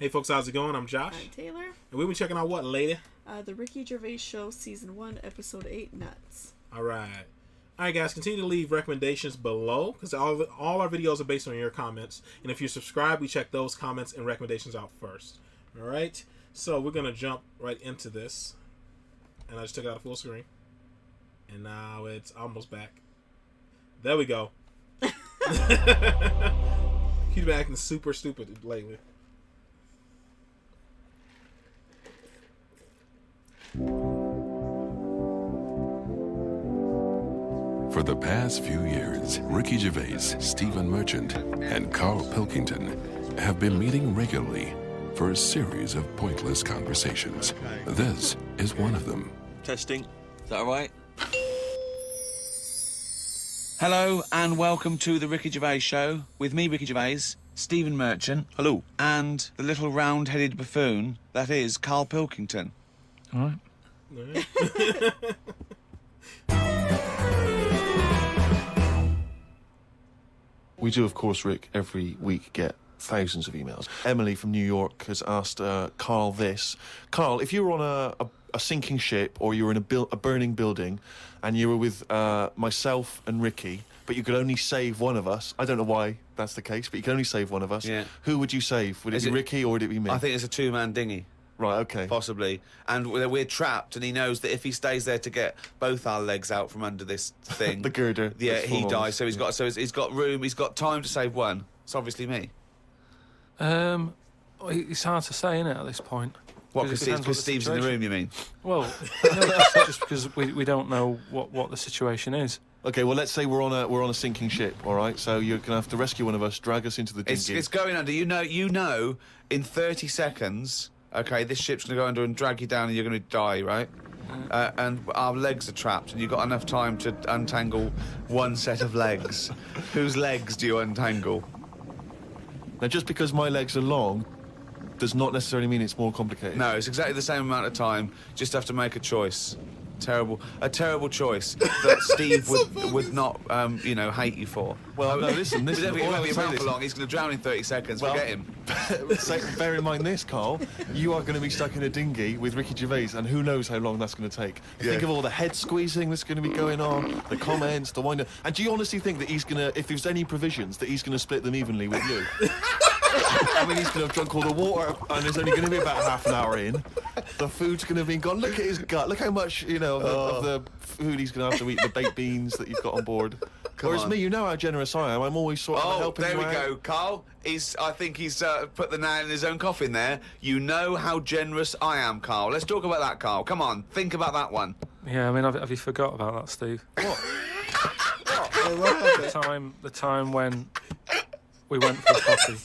Hey folks, how's it going? I'm Josh. I'm Taylor. And we've been checking out what, lady? The Ricky Gervais Show, Season 1, Episode 8, Nuts. Alright. Alright guys, continue to leave recommendations below, because all our videos are based on your comments. And if you're subscribed, we check those comments and recommendations out first. Alright? So we're going to jump right into this. And I just took it out of full screen. And now it's almost back. There we go. He's been acting super stupid lately. For the past few years, Ricky Gervais, Stephen Merchant, and Carl Pilkington have been meeting regularly for a series of pointless conversations. This is one of them. Testing. Is that all right? Hello and welcome to the Ricky Gervais Show with me, Ricky Gervais, Stephen Merchant. Hello. And the little round-headed buffoon that is Carl Pilkington. All right. We do, of course, Rick, every week get thousands of emails. Emily from New York has asked Carl this. Carl, if you were on a sinking ship or you were in a burning building and you were with myself and Ricky, but you could only save one of us, I don't know why that's the case, but you can only save one of us, Yeah. Who would you save? Would it be Ricky or would it be me? I think it's a two-man dinghy. Right, okay. Possibly. And we're trapped, and he knows that if he stays there to get both our legs out from under this thing... The girder. Yeah, he dies. So he's got room, he's got time to save one. It's obviously me. It's hard to say, isn't it, at this point? What, because Steve's in the room, you mean? Well, no, just because we don't know what the situation is. Okay, well, let's say we're on a sinking ship, all right? So you're going to have to rescue one of us, drag us into the dinghy. It's going under. You know, in 30 seconds... Okay, this ship's going to go under and drag you down and you're going to die, right? And our legs are trapped and you've got enough time to untangle one set of legs. Whose legs do you untangle? Now, just because my legs are long does not necessarily mean it's more complicated. No, it's exactly the same amount of time. Just have to make a choice. A terrible choice that Steve would not, hate you for. Well, no, listen. He won't be around for long. He's going to drown in 30 seconds. Well, forget him. Bear in mind this, Carl. You are going to be stuck in a dinghy with Ricky Gervais, and who knows how long that's going to take. Yeah. Think of all the head squeezing that's going to be going on, the comments, the wind. And do you honestly think that he's going to, if there's any provisions, that he's going to split them evenly with you? I mean, he's going to have drunk all the water, and there's only going to be about half an hour in. The food's going to be gone. Look at his gut. Look how much, of the food he's going to have to eat, the baked beans that you've got on board. Whereas me, you know how generous I am. I'm always sort of helping you out. Oh, there we go, Carl. I think he's put the nail in his own coffin there. You know how generous I am, Carl. Let's talk about that, Carl. Come on, think about that one. Yeah, I mean, have you forgot about that, Steve? What? The time when we went for coffee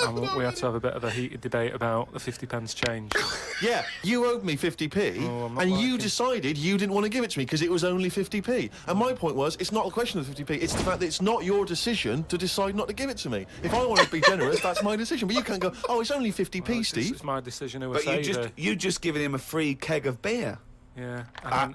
and we had to have a bit of a heated debate about the 50p change. Yeah, you owed me 50p, and you decided you didn't want to give it to me because it was only 50p. And my point was, it's not a question of 50p, it's the fact that it's not your decision to decide not to give it to me. If I want to be generous, that's my decision. But you can't go, oh, it's only 50p, Steve. It's my decision who But you just given him a free keg of beer. Yeah.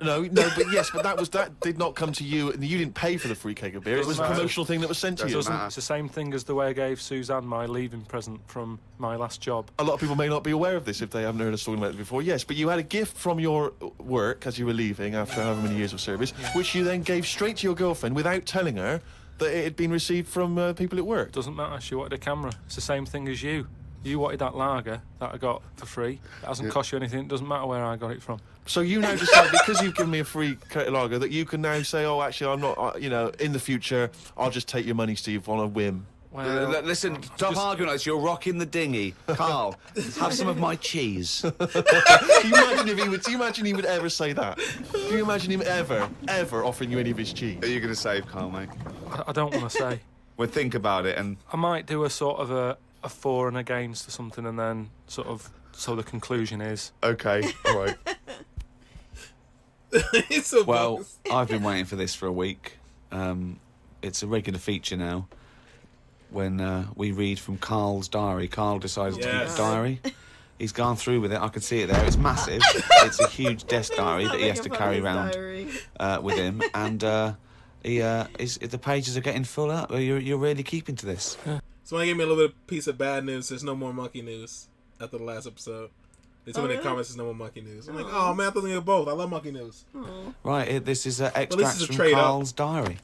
No, but that did not come to you, and you didn't pay for the free keg of beer. It was a promotional thing that was sent to you. It's the same thing as the way I gave Suzanne my leaving present from my last job. A lot of people may not be aware of this if they haven't heard us talking about it before. Yes, but you had a gift from your work as you were leaving after however many years of service, which you then gave straight to your girlfriend without telling her that it had been received from people at work. Doesn't matter. She wanted a camera. It's the same thing as you. You wanted that lager that I got for free. It hasn't cost you anything. It doesn't matter where I got it from. So you now decide, because you've given me a free lager, that you can now say, oh, actually, I'm not, in the future, I'll just take your money, Steve, on a whim. Well, listen, stop arguing like this. You're rocking the dinghy. Carl, have some of my cheese. Do you imagine he would ever say that? Do you imagine him ever offering you any of his cheese? Are you going to save Carl, mate? I don't want to say. Well, think about it and... I might do a sort of a for and against or something, and then so the conclusion is... Okay, all right. Well, I've been waiting for this for a week. It's a regular feature now. When we read from Carl's diary. Carl decided to keep a diary. He's gone through with it. I can see it there. It's massive. It's a huge desk diary that he has to carry around with him. And the pages are getting full up. You're really keeping to this. Someone gave me a little bit of piece of bad news. There's no more monkey news. after the last episode. They told me in really? the comments there's no more monkey news. I'm like, oh man, I thought they were both. I love monkey news. Right, this is extracts this is a from trade-up. Carl's diary.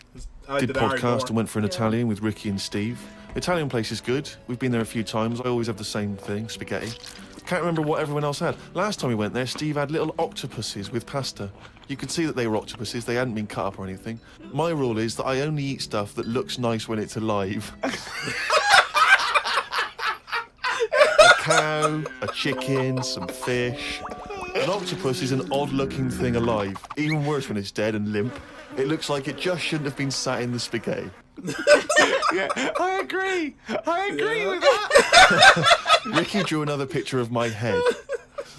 I like Did the diary podcast more. and went for an Italian with Ricky and Steve. Italian place is good. We've been there a few times. I always have the same thing, spaghetti. Can't remember what everyone else had. Last time we went there, Steve had little octopuses with pasta. You could see that they were octopuses. They hadn't been cut up or anything. My rule is that I only eat stuff that looks nice when it's alive. A cow, a chicken, some fish. An octopus is an odd-looking thing alive. Even worse when it's dead and limp. It looks like it just shouldn't have been sat in the spaghetti. Yeah, I agree with that. Ricky drew another picture of my head.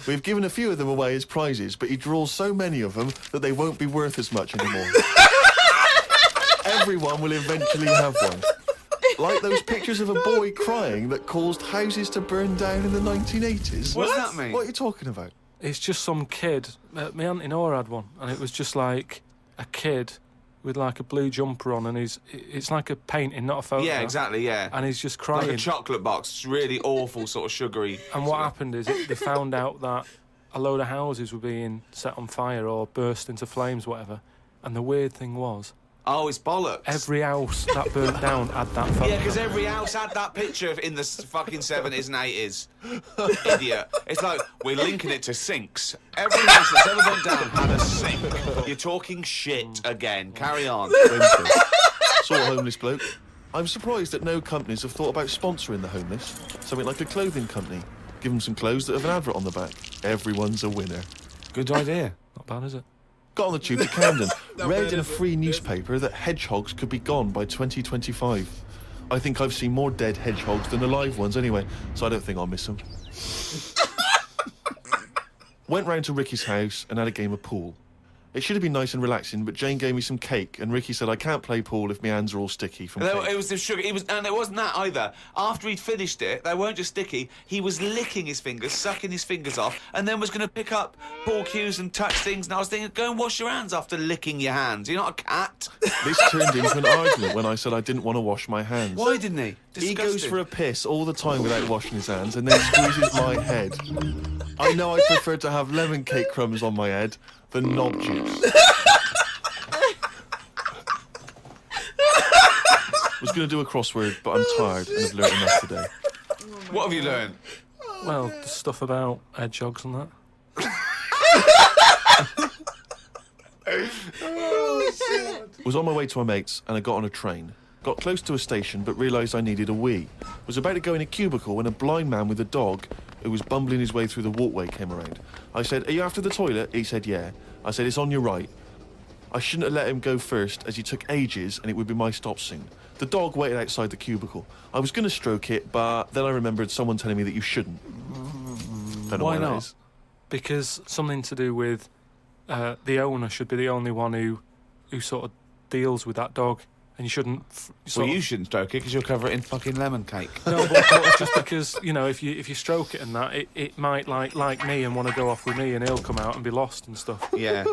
We've given a few of them away as prizes, but he draws so many of them that they won't be worth as much anymore. Everyone will eventually have one. Like those pictures of a boy crying that caused houses to burn down in the 1980s. What does that mean? What are you talking about? It's just some kid. My auntie Nora had one, and it was just like a kid with like a blue jumper on, and it's like a painting, not a photo. Yeah, exactly, yeah. And he's just crying. Like a chocolate box. It's really awful, sort of sugary. And what happened is they found out that a load of houses were being set on fire or burst into flames, whatever. And the weird thing was, Oh, it's bollocks. every house that burnt down had that photo. Yeah, because every house had that picture in the fucking 70s and 80s. Idiot. It's like, we're linking it to sinks. Every house that's ever burnt down had a sink. You're talking shit again. Carry on. Wednesday. Saw a homeless bloke. I'm surprised that no companies have thought about sponsoring the homeless. Something like a clothing company. Give them some clothes that have an advert on the back. Everyone's a winner. Good idea. Not bad, is it? Got on the tube to Camden. Not Read bad, in a is it? free newspaper that hedgehogs could be gone by 2025. I think I've seen more dead hedgehogs than alive ones anyway, so I don't think I'll miss them. Went round to Ricky's house and had a game of pool. It should have been nice and relaxing, but Jane gave me some cake, and Ricky said I can't play pool if my hands are all sticky from No, cake. it was the sugar. And it wasn't that either. After he'd finished it, they weren't just sticky. He was licking his fingers, sucking his fingers off, and then was going to pick up ball cues and touch things. And I was thinking, go and wash your hands after licking your hands. You're not a cat. This turned into an argument when I said I didn't want to wash my hands. Why didn't he? He goes Disgusting. for a piss all the time without washing his hands and then squeezes my head. I know I prefer to have lemon cake crumbs on my head than knob juice. I was going to do a crossword, but I'm tired and have learnt enough today. What have you learned? Well, the stuff about hedgehogs and that. Was on my way to my mates and I got on a train. Got close to a station but realised I needed a wee. Was about to go in a cubicle when a blind man with a dog who was bumbling his way through the walkway came around. I said, "Are you after the toilet?" He said, "Yeah." I said, "It's on your right." I shouldn't have let him go first as he took ages and it would be my stop soon. The dog waited outside the cubicle. I was going to stroke it, but then I remembered someone telling me that you shouldn't. Don't know Why that not? is. Because something to do with the owner should be the only one who sort of deals with that dog, and you shouldn't. Well, you shouldn't stroke it because you'll cover it in fucking lemon cake. No, but just because if you stroke it and that, it might like me and want to go off with me, and he'll come out and be lost and stuff. Yeah.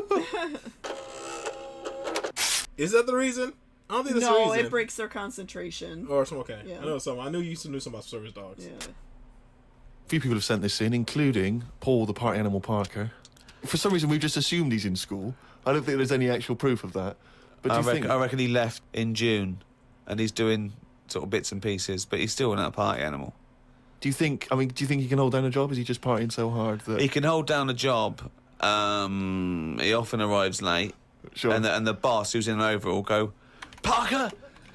Is that the reason? I don't think that's the No, reason. it breaks their concentration. Or some okay. Yeah. I know some. I knew you used to know some about service dogs. Yeah. A few people have sent this in, including Paul, the party animal Parker. For some reason, we've just assumed he's in school. I don't think there's any actual proof of that. But do you think... I reckon he left in June, and he's doing sort of bits and pieces, but he's still a party animal. Do you think he can hold down a job? Is he just partying so hard that... He can hold down a job. He often arrives late. Sure. And the boss, who's in an overall, go, "Parker,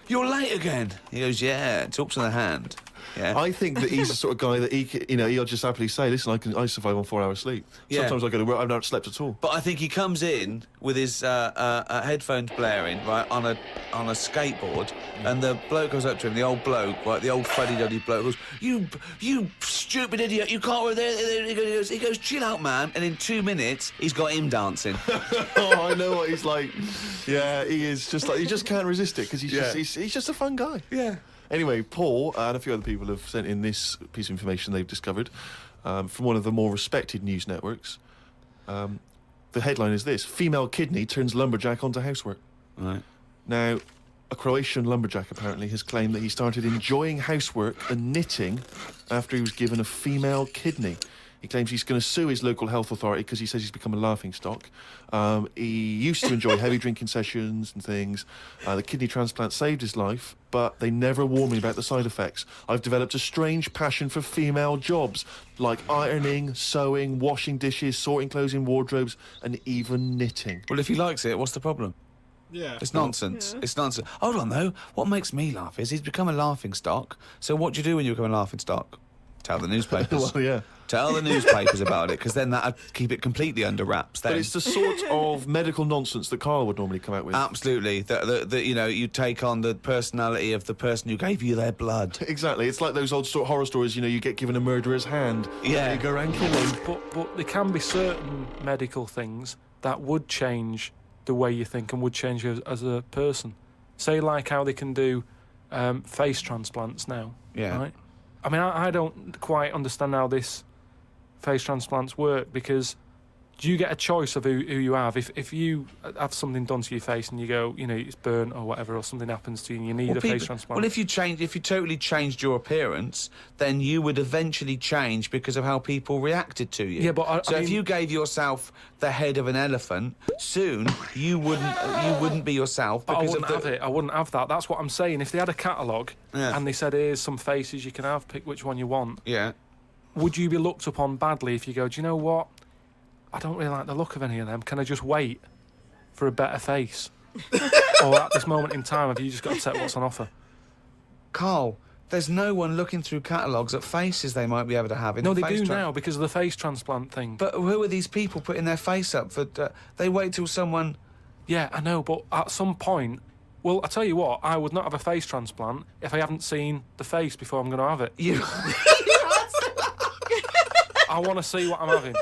you're late again." He goes, "Yeah." Talks to the hand. Yeah. I think that he's the sort of guy that he'll just happily say, "Listen, I survive on 4 hours sleep. Yeah. Sometimes I go to work, I've not slept at all." But I think he comes in with his headphones blaring, right, on a skateboard, and the bloke goes up to him, the old bloke, right, the old fuddy-duddy bloke, goes, You stupid idiot, you can't work there. He goes, "Chill out, man," and in 2 minutes, he's got him dancing. Oh, I know what he's like. Yeah, he is just like, he just can't resist it because he's just a fun guy. Yeah. Anyway, Paul and a few other people have sent in this piece of information they've discovered from one of the more respected news networks. The headline is this: female kidney turns lumberjack onto housework. Right. Now, a Croatian lumberjack apparently has claimed that he started enjoying housework and knitting after he was given a female kidney. He claims he's going to sue his local health authority because he says he's become a laughingstock. He used to enjoy heavy drinking sessions and things. The kidney transplant saved his life, but they never warned me about the side effects. I've developed a strange passion for female jobs, like ironing, sewing, washing dishes, sorting clothes in wardrobes, and even knitting. Well, if he likes it, what's the problem? Yeah. It's nonsense. Yeah. It's nonsense. Hold on, though. What makes me laugh is he's become a laughingstock. So what do you do when you become a laughingstock? Tell the newspapers. Well, yeah. Tell the newspapers about it, because then that'd keep it completely under wraps. Then. But it's the sort of medical nonsense that Carl would normally come out with. Absolutely. That you know, you take on the personality of the person who gave you their blood. Exactly. It's like those old horror stories, you know, you get given a murderer's hand. Yeah. And you go around killing. But there can be certain medical things that would change the way you think and would change you as a person. Say like how they can do face transplants now. Yeah. Right? I mean, I don't quite understand how this face transplants work, because do you get a choice of who you have? If you have something done to your face and you go, you know, it's burnt or whatever, or something happens to you and you need a face transplant. Well, if you totally changed your appearance, then you would eventually change because of how people reacted to you. Yeah, but if you gave yourself the head of an elephant, soon you wouldn't be yourself But I because wouldn't have it. I wouldn't have that. That's what I'm saying. If they had a catalogue and they said, here's some faces you can have, pick which one you want. Yeah. Would you be looked upon badly if you go, do you know what? I don't really like the look of any of them. Can I just wait for a better face? Or at this moment in time, have you just got to take what's on offer? Carl, there's no one looking through catalogues at faces they might be able to have in No, the they face do tra- now because of the face transplant thing. But who are these people putting their face up for? They wait till someone... Yeah, I know, but at some point... Well, I tell you what, I would not have a face transplant if I haven't seen the face before I'm going to have it. You... I want to see what I'm having.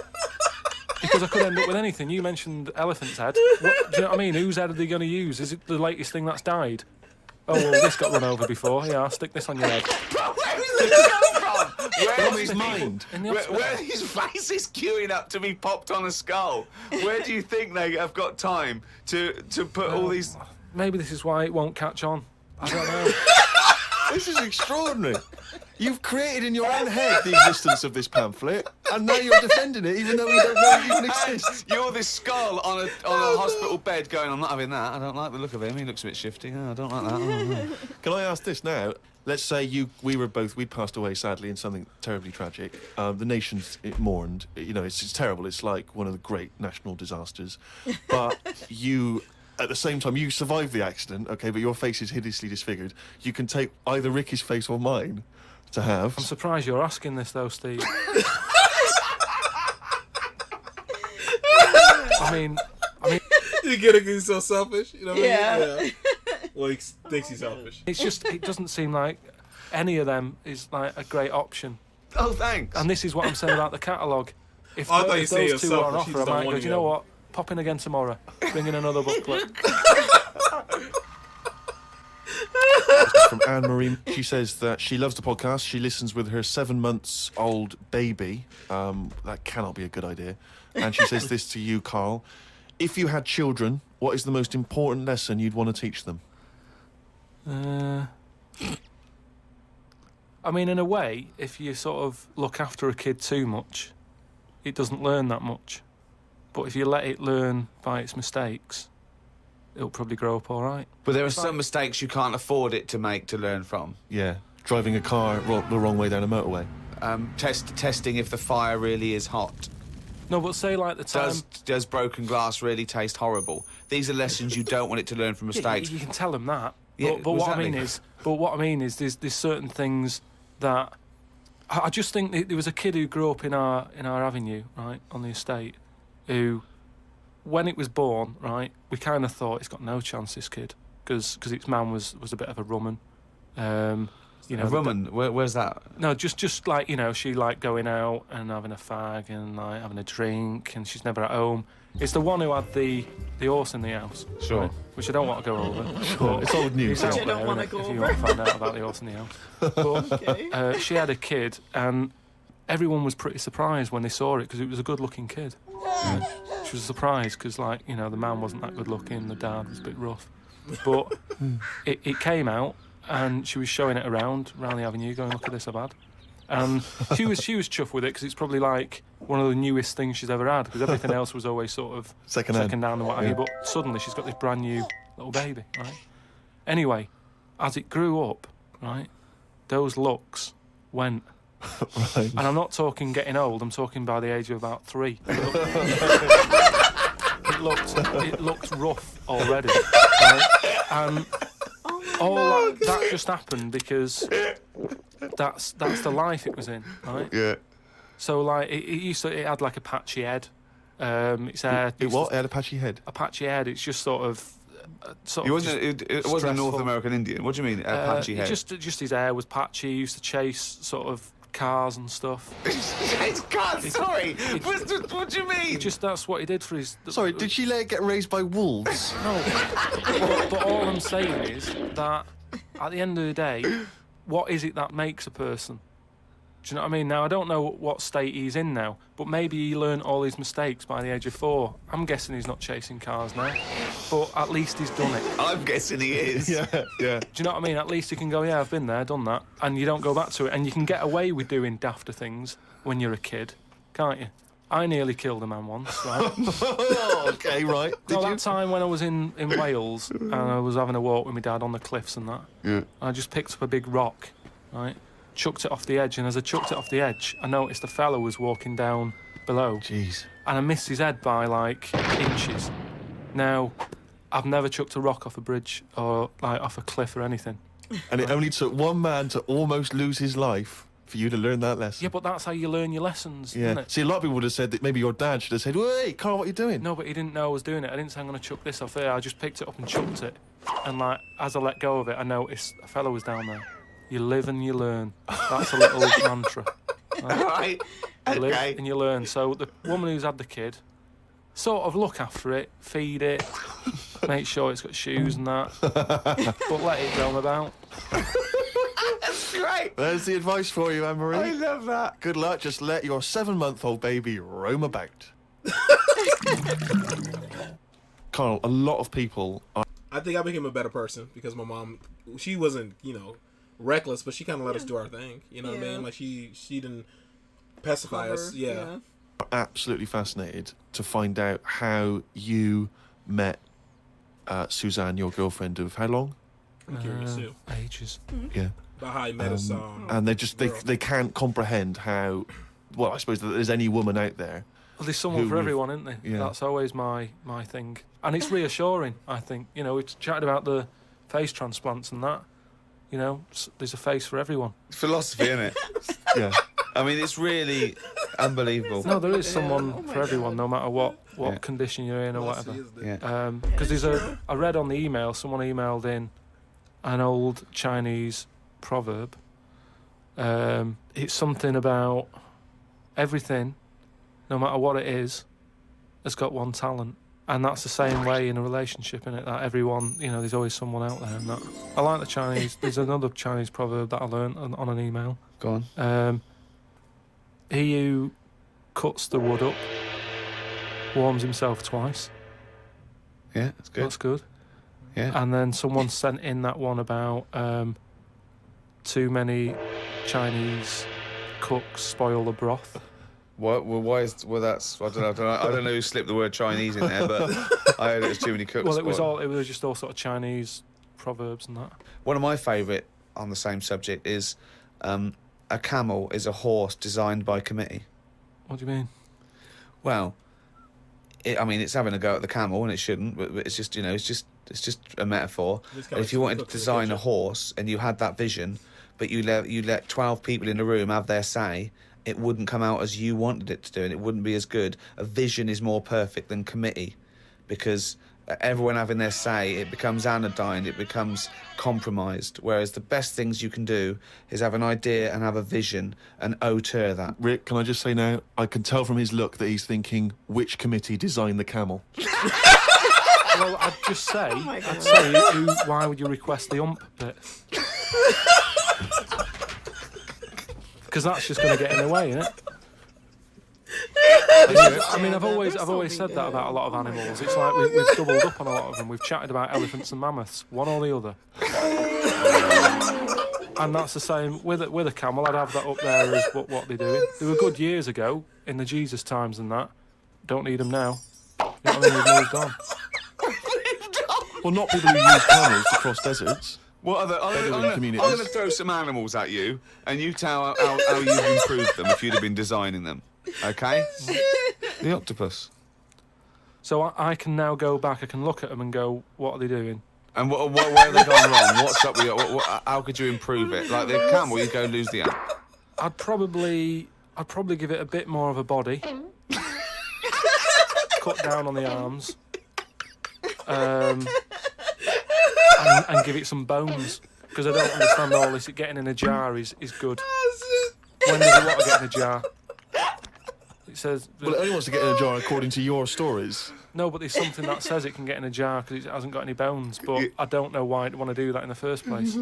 Because I could end up with anything. You mentioned elephant's head. What, do you know what I mean? Whose head are they going to use? Is it the latest thing that's died? Oh, well, this got run over before. Yeah, I'll stick this on your head. Where is this come from? From his mind. In the Where hospital. are these faces queuing up to be popped on a skull? Where do you think they have got time to put all these... Maybe this is why it won't catch on. I don't know. This is extraordinary. You've created in your own head the existence of this pamphlet, and now you're defending it, even though we don't know it even exists. You're this skull on a hospital bed going, I'm not having that. I don't like the look of him. He looks a bit shifty. Oh, I don't like that. Oh, no. Can I ask this now? Let's say we'd passed away sadly in something terribly tragic. The nation's mourned. You know, it's terrible. It's like one of the great national disasters. But you... At the same time, you survived the accident, okay, but your face is hideously disfigured. You can take either Ricky's face or mine to have. I'm surprised you're asking this, though, Steve. I mean... You get it 'cause he's so selfish, you know what I mean? Yeah. Well, he thinks he's selfish. It's just, it doesn't seem like any of them is like a great option. Oh, thanks. And this is what I'm saying about the catalogue. If, Oh, I thought you if said those two you're were on selfish, you offer, I just don't might want go, to do you know go. what? Pop in again tomorrow. Bring in another booklet. From Anne-Marie. She says that she loves the podcast. She listens with her 7-month-old baby. That cannot be a good idea. And she says this to you, Carl. If you had children, what is the most important lesson you'd want to teach them? I mean, in a way, if you sort of look after a kid too much, it doesn't learn that much. But if you let it learn by its mistakes, it'll probably grow up all right. But there are some mistakes you can't afford it to make to learn from. Yeah, driving a car the wrong way down a motorway. Testing if the fire really is hot. No, but say like the time... Does broken glass really taste horrible? These are lessons you don't want it to learn from mistakes. You can tell them that. Yeah, but what exactly. I mean is there's certain things that... I just think there was a kid who grew up in our avenue, right, on the estate, who, when it was born, right, we kind of thought it's got no chance, this kid, because its man was a bit of a rumman. You know, A rumman? Where's that? No, just like, you know, she liked going out and having a fag and like having a drink, and she's never at home. It's the one who had the horse in the house. Sure. Right, which I don't want to go over. Sure, it's old news. It's out Which I don't there, wanna innit, go if you over. want to find out about the horse in the house. But Okay. she had a kid, and everyone was pretty surprised when they saw it because it was a good-looking kid. She was surprised because, like, you know, the man wasn't that good-looking, the dad was a bit rough. But it came out, and she was showing it around the avenue, going, "Look at this I've had." And she was chuffed with it because it's probably like one of the newest things she's ever had, because everything else was always sort of Second hand. and what have you. But suddenly she's got this brand new little baby, right? Anyway, as it grew up, right, those looks went. Right. And I'm not talking getting old, I'm talking by the age of about 3. It looked rough already. Right? And that just happened because that's the life it was in, right? Yeah. So like it had like a patchy head. Its hair. It what? It had a patchy head. A patchy head. It's just sort of. It wasn't a North stressful. American Indian. What do you mean, a patchy head? Just his hair was patchy. He used to chase sort of cars and stuff. It's cars, sorry. What do you mean? That's what he did for his. Sorry, did she let it get raised by wolves? No. but all I'm saying is that at the end of the day, what is it that makes a person? Do you know what I mean? Now, I don't know what state he's in now, but maybe he learned all his mistakes by the age of 4. I'm guessing he's not chasing cars now, but at least he's done it. I'm guessing he is. Yeah. Do you know what I mean? At least you can go, yeah, I've been there, done that, and you don't go back to it. And you can get away with doing dafter things when you're a kid, can't you? I nearly killed a man once, right? Okay, right. Did That time when I was in Wales and I was having a walk with my dad on the cliffs and that, Yeah. I just picked up a big rock, right? Chucked it off the edge, and as I chucked it off the edge, I noticed a fella was walking down below. Jeez. And I missed his head by, like, inches. Now, I've never chucked a rock off a bridge or, like, off a cliff or anything. And it only took one man to almost lose his life for you to learn that lesson. Yeah, but that's how you learn your lessons, Yeah. isn't it? See, a lot of people would have said that maybe your dad should have said, "Wait, Carl, what are you doing?" No, but he didn't know I was doing it. I didn't say I'm going to chuck this off here. I just picked it up and chucked it. And, like, as I let go of it, I noticed a fella was down there. You live and you learn. That's a little mantra. Right. You live Okay. and you learn. So the woman who's had the kid, sort of look after it, feed it, make sure it's got shoes and that, but let it roam about. That's great. There's the advice for you, Anne-Marie. I love that. Good luck. Just let your 7-month-old baby roam about. Carl, a lot of people are... I think I became a better person because my mom, she wasn't, reckless, but she kind of let us do our thing. You know what I mean? Like she didn't pacify us. Yeah. absolutely fascinated to find out how you met Suzanne, your girlfriend of how long? I'm curious too. Ages. Yeah. About how he met us. And they can't comprehend how, well, I suppose that there's any woman out there. Well, there's someone for everyone, isn't there? Yeah. That's always my thing. And it's reassuring, I think. You know, we've chatted about the face transplants and that. You know, there's a face for everyone. It's philosophy, isn't it? Yeah. I mean, it's really unbelievable. No, there is someone for everyone, God. no matter what Yeah. condition you're in or whatever. Yeah. Because I read on the email, someone emailed in an old Chinese proverb. It's something about everything, no matter what it is, has got one talent. And that's the same way in a relationship, innit? That everyone, you know, there's always someone out there. And that. I like the Chinese. There's another Chinese proverb that I learned on an email. Go on. He who cuts the wood up warms himself twice. Yeah, that's good. That's good. Yeah. And then someone sent in that one about too many Chinese cooks spoil the broth. What? Well, why is? Well, that's. I don't know who slipped the word Chinese in there, but I heard it was too many cooks. Well, it was just all sort of Chinese proverbs and that. One of my favourite on the same subject is a camel is a horse designed by committee. What do you mean? Well, it's having a go at the camel, and it shouldn't. But it's just, it's just a metaphor. Just And kinda if you wanted to cooked in the design a kitchen. horse and you had that vision, but you let 12 people in the room have their say, it wouldn't come out as you wanted it to do, and it wouldn't be as good. A vision is more perfect than committee, because everyone having their say, it becomes anodyne, it becomes compromised. Whereas the best things you can do is have an idea and have a vision and auteur that. Rick, can I just say now, I can tell from his look that he's thinking, which committee designed the camel? Well, I'd just say, my God. I'd say, why would you request the ump bit? Because that's just going to get in the way, isn't it? I mean, I've always said that about a lot of animals. It's like we've doubled up on a lot of them. We've chatted about elephants and mammoths, one or the other. And that's the same with a camel. I'd have that up there as what they're doing. They were good years ago in the Jesus times and that. Don't need them now. You know what I mean? We've moved on. Well, not people who use camels to cross deserts. What other? I'm going to throw some animals at you, and you tell how you've improved them if you'd have been designing them. Okay? The octopus. So I can now go back. I can look at them and go, what are they doing? And where have they gone wrong? What's up with you? How could you improve it? Like the camel, you go lose the app. I'd probably give it a bit more of a body. Cut down on the arms. And give it some bones. Because I don't understand all this. Getting in a jar is good. When does the water get in a jar? It says... Well, it only wants to get in a jar according to your stories. No, but there's something that says it can get in a jar because it hasn't got any bones. But I don't know why I'd want to do that in the first place.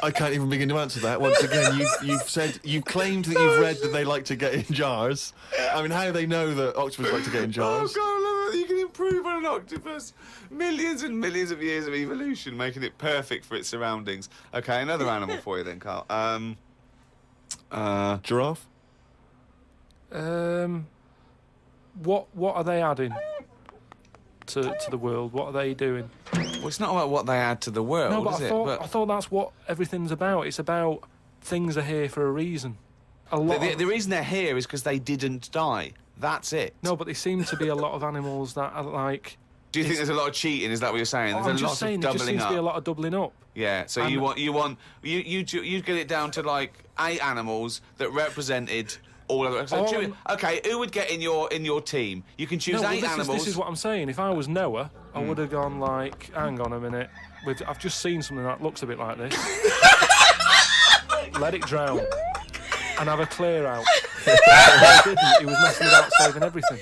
I can't even begin to answer that. Once again, you've claimed that you've read that they like to get in jars. I mean, how do they know that octopus like to get in jars? Oh, God, I love that you can improve on an octopus. Millions and millions of years of evolution, making it perfect for its surroundings. Okay, another animal for you then, Carl. Giraffe? What are they adding to the world? What are they doing? Well, it's not about what they add to the world, No, but is I thought that's what everything's about. It's about things are here for a reason. The reason they're here is because they didn't die. That's it. No, but there seem to be a lot of animals that are like... Do you think there's a lot of cheating? Is that what you're saying? There's I'm just saying, there just seems to be a lot of doubling up. Yeah, so you get it down to like 8 animals that represented all of them. So okay, who would get in your team? You can choose 8 animals. This is what I'm saying. If I was Noah, I would have gone like, hang on a minute. I've just seen something that looks a bit like this. Let it drown and have a clear out. He didn't. He was messing about saving everything.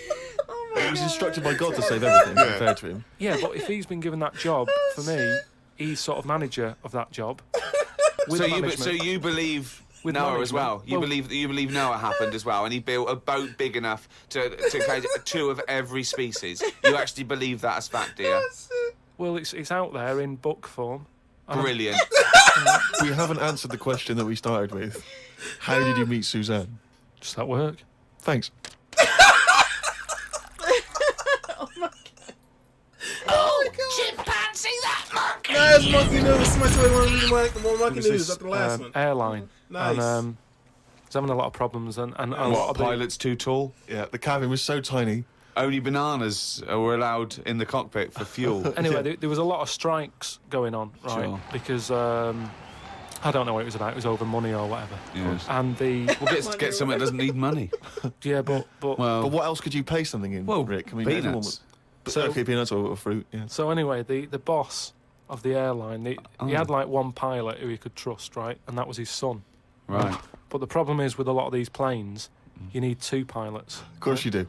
He was instructed by God to save everything, to be fair to him. Yeah, but if he's been given that job, for me, he's sort of manager of that job. So you believe with Noah management. as well? You believe Noah happened as well, and he built a boat big enough to catch 2 of every species. You actually believe that as fact, do you? Well, it's out there in book form. Brilliant. We haven't answered the question that we started with. How did you meet Suzanne? Just at work. Thanks. Chimpanzee, that monkey! Nice monkey news. Somebody told me one of the more monkey news after the last one. Airline. Nice. And it's having a lot of problems and a lot What, of pilot's too tall? Yeah, the cabin was so tiny. Only bananas were allowed in the cockpit for fuel. Anyway, there was a lot of strikes going on, right? Sure. Because I don't know what it was about. It was over money or whatever. Yes. And Get something that doesn't need money. yeah, but But what else could you pay something in, Well, Rick? I mean, peanuts. everyone would- So- okay, peanuts or fruit, yeah. So anyway, the boss of the airline, he had like one pilot who he could trust, right? And that was his son. Right. But the problem is with a lot of these planes, you need 2 pilots. Of course you do.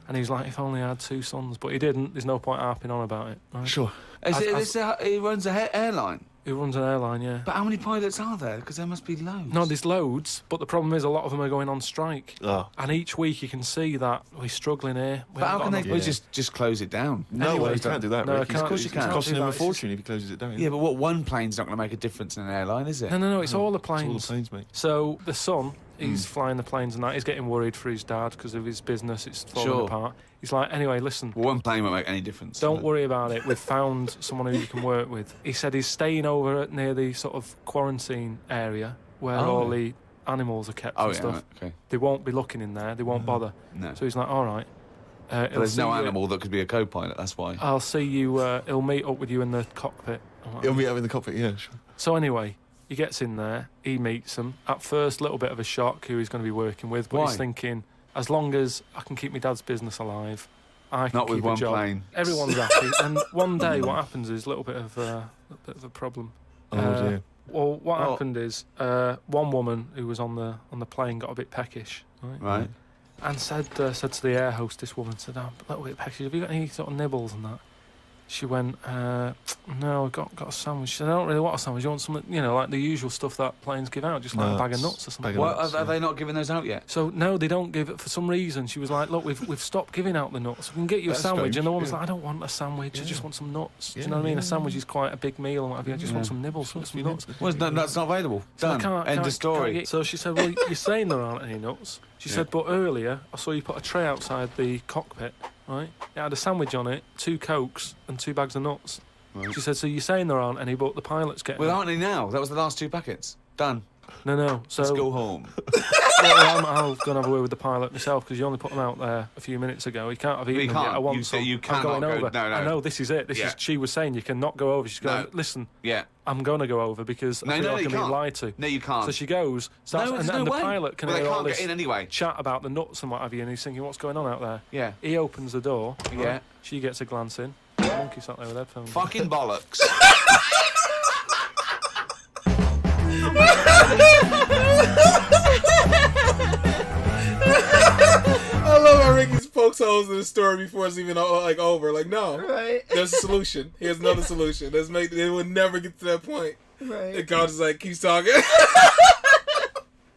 And he's like, if only I had 2 sons. But he didn't. There's no point harping on about it. Right? Sure. He runs an airline. He runs an airline, yeah. But how many pilots are there? Because there must be loads. No, there's loads, but the problem is a lot of them are going on strike. Oh. And each week you can see that we're struggling here. We But how haven't can got they enough- just close it down? No, Anyway, you can't do that, no, Rick. I can't. Of course you It's can't. costing do him a that. fortune if he closes it down. Yeah, but one plane's not going to make a difference in an airline, is it? No, it's all the It's all the planes. planes, mate. So the son, he's flying the planes and that. He's getting worried for his dad because of his business. It's falling Sure. apart. He's like, anyway, listen, Well, one plane won't make any difference. don't worry about it. We've found someone who you can work with. He said he's staying over near the sort of quarantine area where Oh, all yeah. the animals are kept Oh, and yeah, stuff. right, okay. They won't be looking in there. They won't bother. No. So he's like, all right. But there's no animal that could be a co-pilot, that's why. I'll see you. He'll meet up with you in the cockpit. I'm like, He'll meet up in the cockpit, yeah, sure. So anyway, he gets in there, he meets them. At first, a little bit of a shock who he's going to be working with, but Why? he's thinking, as long as I can keep my dad's business alive, I can Not with keep a one job. plane. Everyone's happy. And one day, what happens is a little bit of a problem. Oh, dear. Well, what happened is one woman who was on the plane got a bit peckish, right? Right. And said to the air hostess woman, said, "I'm a little bit peckish. Have you got any sort of nibbles and that?" she went, no, I got a sandwich. She said, I don't really want a sandwich. You want something, like the usual stuff that planes give out, just like a bag of nuts or something. Are they not giving those out yet? So, no, they don't give it for some reason. She was like, look, we've stopped giving out the nuts. We can get you a sandwich. Strange. And the one was like, I don't want a sandwich. I just want some nuts. Do you know what I mean? A sandwich is quite a big meal and what have you. I just want some nibbles, some nuts. Well, that's not available. So Done. End of story. So she said, well, you're saying there aren't any nuts. She said, but earlier I saw you put a tray outside the cockpit, right? It had a sandwich on it, 2 Cokes and 2 bags of nuts. Right. She said, so you're saying there aren't any, but the pilot's getting Well, them. aren't they now? That was the last 2 packets. Done. No. So Let's go home. well, I'll go and have a word with the pilot myself because you only put them out there a few minutes ago. He can't have eaten them yet. I want some. You I'm cannot going go. over. No. I know, this is it. She was saying you cannot go over. She's going, listen, I'm going to go over because I feel like I'm being lied to. No, you can't. So she goes, and the pilot can hear all this get in anyway. chat about the nuts and what have you, and he's thinking, what's going on out there? Yeah. He opens the door. Yeah. Right? She gets a glance in. The monkey sat there with headphones. Fucking bollocks. I love how Ricky pokes holes in the story before it's even over. Like, no, Right. there's a solution. Here's another solution. It would never get to that point. Right. And God just keeps talking.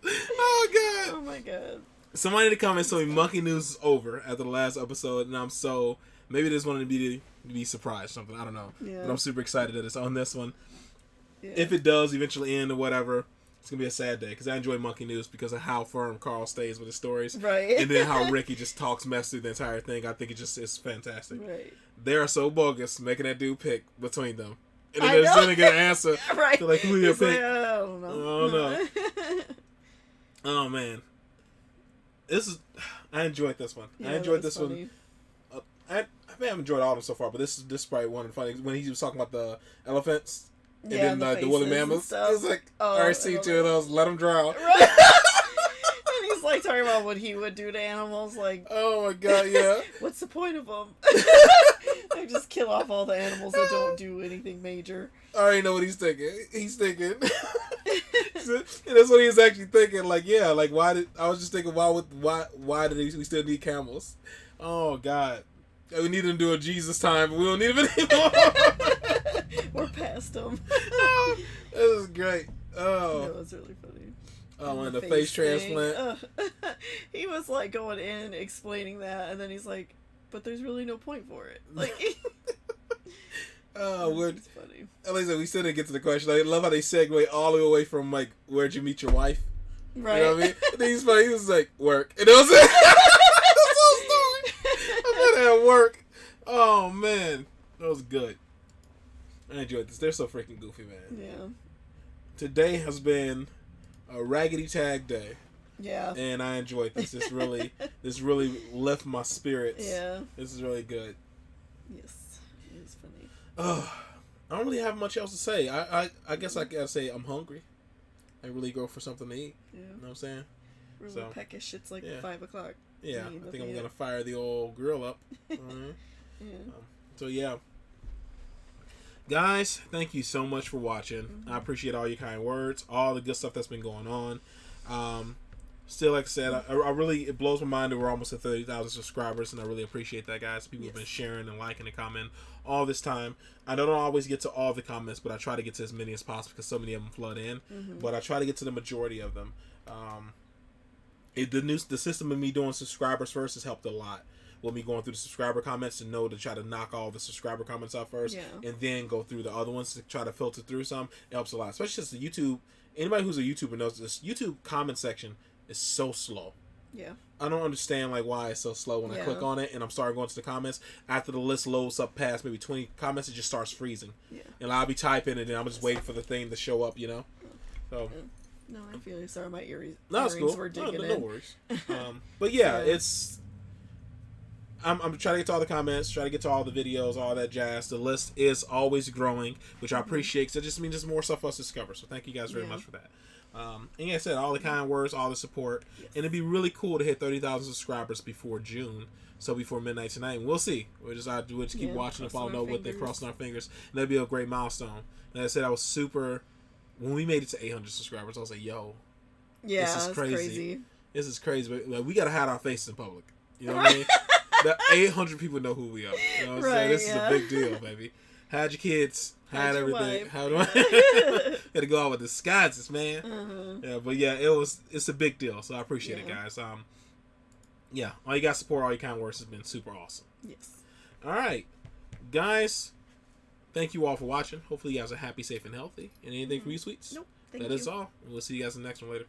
Oh God. Oh my god. Somebody in the comments told me Monkey News is over after the last episode, and I'm so maybe this wanted to be surprised or something. I don't know. Yeah. But I'm super excited that it's on this one. Yeah. If it does eventually end or whatever, it's gonna be a sad day because I enjoy Monkey News because of how firm Carl stays with his stories, Right. and then how Ricky just talks mess through the entire thing. I think it's fantastic. Right. They are so bogus making that dude pick between them, and I then they're know. sitting get an answer. Right. They're like, who you He's like, pick? I don't know. Oh no. Oh man, I enjoyed this one. Yeah, I enjoyed that's this funny. one. I haven't enjoyed all of them so far, but this is probably one of the funny when he was talking about the elephants. And Yeah, then the the woolly faces and mammoths. stuff. It's like, Oh, all right, see 2 of those, let them drown. Right. And he's like talking about what he would do to animals. Like, Oh my God, yeah. what's the point of them? I just kill off all the animals that don't do anything major. I already know what he's thinking. He's thinking, and that's what he was actually thinking. Like, yeah, like why did did we still need camels? Oh God, we need them to do a Jesus time, but we don't need them anymore. We're past them. This is great. That Oh, was really funny. oh, and the face thing. transplant. He was like going in explaining that, and then he's like, "But there's really no point for it." Like, Oh, we're it's funny. at least we still didn't get to the question. I love how they segue all the way away from like, where'd you meet your wife? Right. You know what I mean? And then he was like, work. And it was it. That's the story. I met at work. Oh man, that was good. I enjoyed this. They're so freaking goofy, man. Yeah. Today has been a raggedy tag day, Yeah. and I enjoyed this. This really lifted my spirits. Yeah. This is really good. Yes. It was funny. I don't really have much else to say. I guess I gotta say I'm hungry. I really go for something to eat. Yeah. You know what I'm saying? Really So, peckish. It's like yeah. 5 o'clock. Yeah, Me I think I'm looking gonna at- fire the old grill up. Alright. Yeah. So yeah, guys, thank you so much for watching. I appreciate all your kind words, all the good stuff that's been going on. Still, like I said, I really, it blows my mind that we're almost at 30,000 subscribers, and I really appreciate that, guys. People have been sharing and liking and commenting all this time. I don't always get to all the comments, but I try to get to as many as possible because so many of them flood in. But I try to get to the majority of them. The system of me doing subscribers first has helped a lot. With me going through the subscriber comments to know to try to knock all the subscriber comments out first, and then go through the other ones to try to filter through some. It helps a lot, especially since the YouTube. Anybody who's a YouTuber knows this. YouTube comment section is so slow. Yeah. I don't understand like why it's so slow when I click on it and I'm starting going to the comments. After the list loads up past maybe 20 comments, it just starts freezing. Yeah. And I'll be typing and then I'm just waiting for the thing to show up, you know. So No, I feel like sorry, my earrings that's cool. were No, digging no in. worries. But yeah, Yeah. it's. I'm trying to get to all the comments, try to get to all the videos, all that jazz. The list is always growing, which I appreciate because it just means there's more stuff for us to discover. So thank you guys very much for that. And like I said, all the kind words, all the support, and it'd be really cool to hit 30,000 subscribers before June. So before midnight tonight, and we'll see. We'll just keep watching and follow what they're crossing our fingers. And that'd be a great milestone. And like I said, I was super. When we made it to 800 subscribers, I was like, "Yo, Yeah, this is it's crazy. crazy. This is crazy." But like, we gotta hide our faces in public. You know what I mean? that 800 people know who we are. You know what I'm saying? This is a big deal, baby. Had your kids, had everything. Had to go out with disguises, man. Yeah, but yeah, it's a big deal. So I appreciate it, guys. Yeah, all you guys support, all your kind words has been super awesome. Yes. All right, guys. Thank you all for watching. Hopefully you guys are happy, safe, and healthy. And anything from you, sweets? Nope. That is all. We'll see you guys in the next one later.